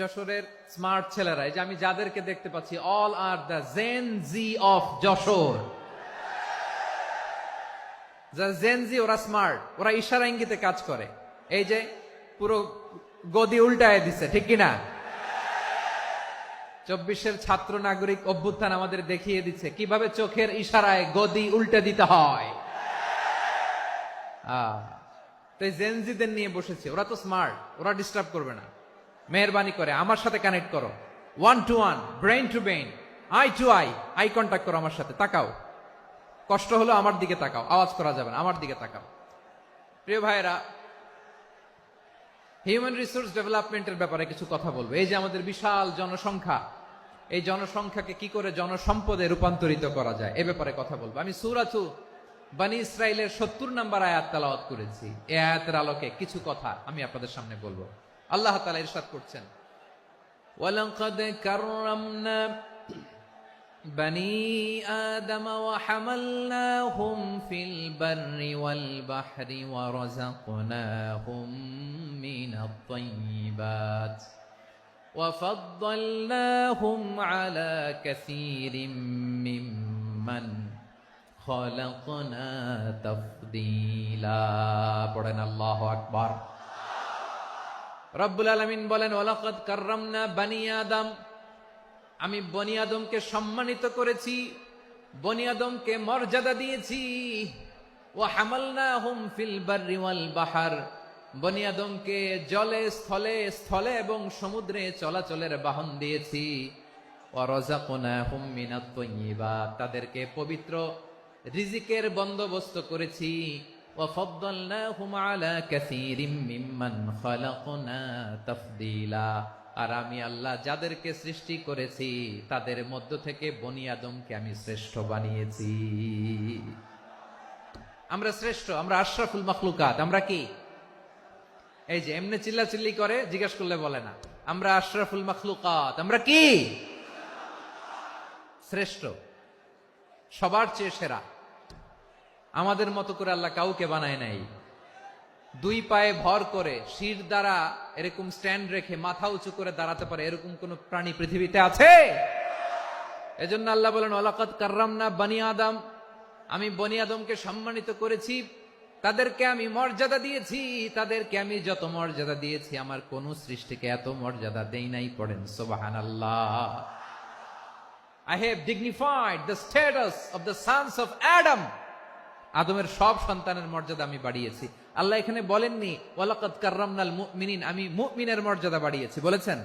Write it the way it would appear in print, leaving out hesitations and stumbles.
যশোরের স্মার্ট ছেলেরা, এই যে আমি যাদেরকে দেখতে পাচ্ছি, all are the gen Z of Jessore. Gen Z, ওরা স্মার্ট, ওরা ইশারা ইঙ্গিতে কাজ করে। এই যে পুরো গদি উল্টায় দিছে, ঠিক কিনা? 24-এর ছাত্র নাগরিক অভ্যুত্থান আমাদের দেখিয়ে দিচ্ছে কিভাবে চোখের ইশারায় গদি উল্টে দিতে হয়। তো এই জেনজিদের নিয়ে বসেছে, ওরা তো স্মার্ট, ওরা ডিস্টার্ব করবে না। মেহরবানি করে আমার সাথে কানেক্ট করো, 1 to 1, brain to brain, eye to eye contact করো আমার সাথে। তাকাও, কষ্ট হলো আমার দিকে তাকাও, আওয়াজ করা যাবে না, আমার দিকে তাকাও। প্রিয় ভাইয়েরা, হিউম্যান রিসোর্স ডেভেলপমেন্টের ব্যাপারে কিছু কথা বলবো। এই যে আমাদের বিশাল জনসংখ্যা, এই জনসংখ্যাকে কি করে জনসম্পদে রূপান্তরিত করা যায় এ ব্যাপারে কথা বলবো। আমি সূরাতু বনী ইসরাইলের 70 নম্বর আয়াত তেলাওয়াত করেছি। এই আয়াতের আলোকে কিছু কথা আমি আপনাদের সামনে বলবো। আল্লাহ তাআলা ইরশাদ করছেন, ওয়ালাকাদ কাররামনা বনী আদম ওয়া হামালনাহুম ফিল বাররি ওয়াল বাহরি ওয়া রাযাকনাহুম মিনাত তাইয়্যিবাত ওয়া ফাদ্দালনাহুম আলা কাসীরিম মিম্মান খালাকনা তাফদীলা। পড়েন আল্লাহু আকবার। রব্বুল আলামিন বলেন, ওয়ালাকাদ কাররামনা বনী আদম, আমি বনী আদমকে সম্মানিত করেছি, বনী আদমকে মর্যাদা দিয়েছি। ওয়া হামালনাহুম ফিল বাররি ওয়াল বাহর, বনী আদমকে জলে স্থলে, স্থলে এবং সমুদ্রে চলাচলের বাহন দিয়েছি। ওয়া রাযাকনাহুম মিনাত তাইয়্যিবাত, তাদেরকে পবিত্র রিজিকের বন্দোবস্ত করেছি। ওয়া ফাদ্দালনাহুম আলা কাসীরিম মিম্মান খালাকনা তাফদীলা, আর আমি আল্লাহ যাদেরকে সৃষ্টি করেছি তাদের মধ্য থেকে বনী আদমকে আমি শ্রেষ্ঠ বানিয়েছি। আমরা শ্রেষ্ঠ, আমরা আশরাফুল মাখলুকাত। আমরা কি? এই যে এমনি চিল্লাচিল্লি করে, জিজ্ঞাসা করলে বলে না। আমরা আশরাফুল মাখলুকাত। আমরা কি? শ্রেষ্ঠ, সবার চেয়ে সেরা। আমাদের মতো করে আল্লাহ কাউকে বানায় নাই। 2 পায়ে ভর করে, শির দ্বারা এরকম স্ট্যান্ড রেখে মাথা উঁচু করে দাঁড়াতে পারে এরকম কোন প্রাণী পৃথিবীতে আছে? এজন্য আল্লাহ বলেন, ওয়ালাকাদ কাররামনা বনী আদম, আমি বনী আদমকে সম্মানিত করেছি, তাদেরকে আমি মর্যাদা দিয়েছি। তাদেরকে আমি যত মর্যাদা দিয়েছি আমার কোন সৃষ্টিকে এত মর্যাদা দেই নাই। পড়েন সুবহানাল্লাহ। I have dignified the status of the sons of Adam. আদমের সব সন্তানের মর্যাদা আমি বাড়িয়েছি। আল্লাহ এখানে বলেননি ওয়ালাকাদ কাররামনাল মুমিনিন, আমি মুমিনের মর্যাদা বাড়িয়েছি, বলেছেন?